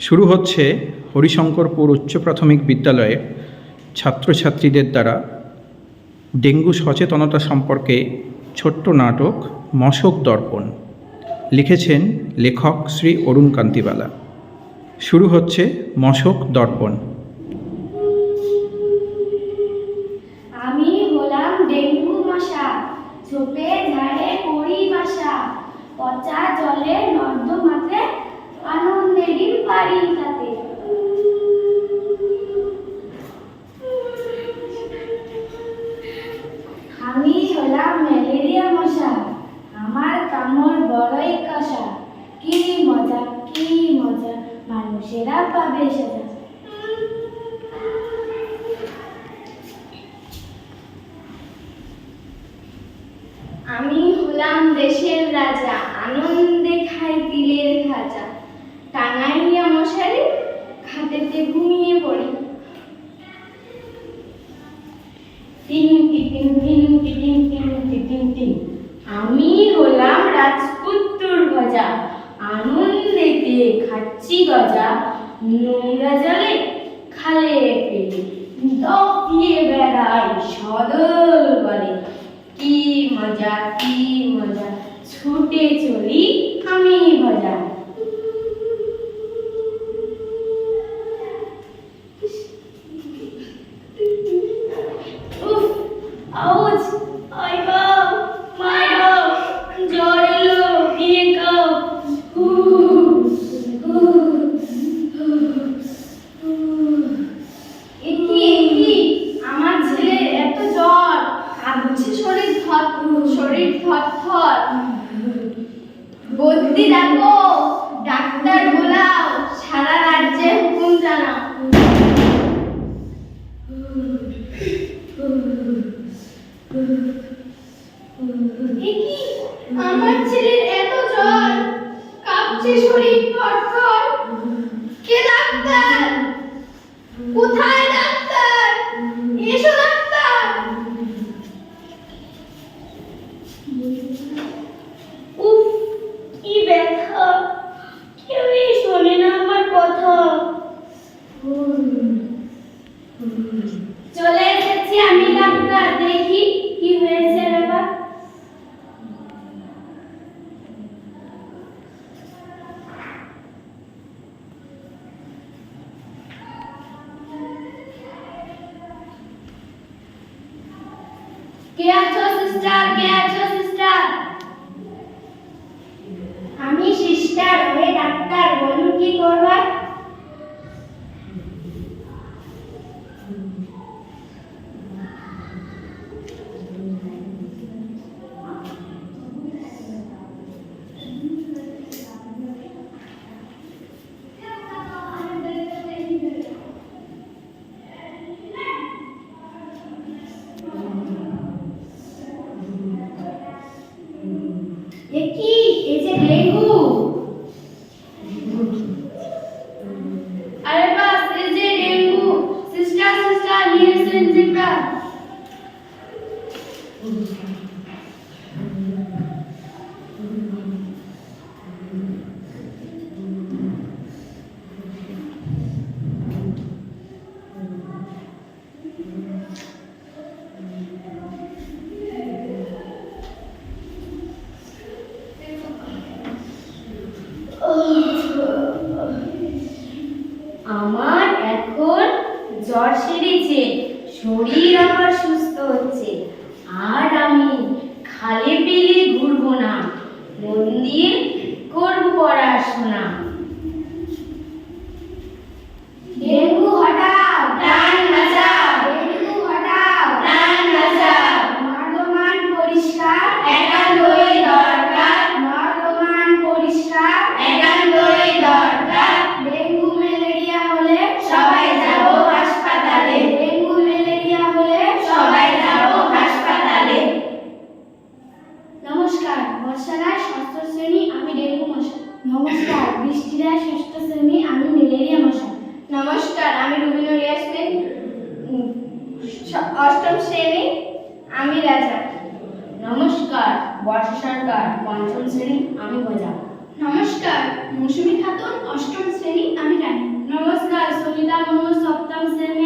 শুরু হচ্ছে হরিশঙ্করপুর উচ্চ প্রাথমিক বিদ্যালয়ের ছাত্রছাত্রীদের দ্বারা ডেঙ্গু সচেতনতা সম্পর্কে ছোট্ট নাটক মশক দর্পণ। লিখেছেন লেখক শ্রী অরুণ কান্তিবালা। শুরু হচ্ছে মশক দর্পণ। আমি হলাম ডেঙ্গু মশা, ঝোপে ঝাড়ে করি বাসা, পচা জলে নর্দমাতে আনন্দে ডিম পাড়ি তাতে। আমি হলাম ম্যালেরিয়া মশা, আমার কামড় বড়ই কষা, কি মজা কি মজা, মানুষেরা পাবে সাজা। আমি হলাম দেশের রাজা, আনন্দে খাই তিলের খাজা, টাঙাইয়া মশারি খাটেতে ঘুমিয়ে পড়ি। টিং টিং টিং টিং টিং টিং টিং। আমি হলাম রাজপুত্তুর ভজা, আনন্দেতে খাচ্ছি গজা, নোংরা জলে খালে পেলে দপিয়ে বেড়াই সদল বলে। কি মজা কি মজা, ছুটে চলি আমি ভজা। উফ, আউচ, আই বাবা, মাই বাবা, জ্বর এলো, নিয়ে কাও। একি আমার ছেলে এত জ্বর, কাঁপছে শরীর থরথর। বদ্যি ডাকো, ডাক্তার বোলাও, সারা রাজ্যে হুকুম জানাও। একি আমার ছেলের এত জ্বর, কাঁপছে শরীর থরথর। কে ডাক্তার? কোথায় ডাক্তার? এসো ডাক্তার। উফ, কি ব্যথা, কেউই শোনে না আমার কথা। চলে এসেছি আমি ডাক্তার, দেখি কি হয়েছে ব্যাপার। কে আছো সিস্টার, কে আছো সিস্টার? আমি সিস্টার, ওহে ডাক্তার, বলুন কি করবার। একি এই যে ডেঙ্গু। আরে বাস, এই যে ডেঙ্গু। সিস্টার সিস্টার, নিয়ে এসেন যেটা। আমার এখন জ্বর সেরেছে, শরীর আমার সুস্থ হচ্ছে, আর আমি খালে পেলে ঘুরবো না, মন দিয়ে করবো পড়াশোনা। ডেঙ্গু হটাও, প্রাণ বাঁচাও, ডেঙ্গু হটাও, প্রাণ বাঁচাও। নর্দমান পরিষ্কার একান্তই দরকার, নর্দমান পরিষ্কার একান্তই দরকার। ডেঙ্গু ম্যালেরিয়া হলে সবাই যাব হাসপাতালে, ডেঙ্গু ম্যালেরিয়া হলে সবাই যাব হাসপাতালে। নমস্কার, বর্ষারায় ষষ্ঠ শ্রেণী, আমি ডেঙ্গু মশা। নমস্কার, বৃষ্টিরায় ষষ্ঠ শ্রেণী, আমি ম্যালেরিয়া মশা। নমস্কার, আমি রুবিনা ইয়াসমিন, অষ্টম শ্রেণী, আমি রাজা। নমস্কার, বর্ষা সরকার, পঞ্চম শ্রেণী, আমি ভজা। নমস্কার, মৌসুমী খাতুন, অষ্টম শ্রেণী, আমি রানী। নমস্কার, সলিলা মোহাম্মদ, সপ্তম শ্রেণী,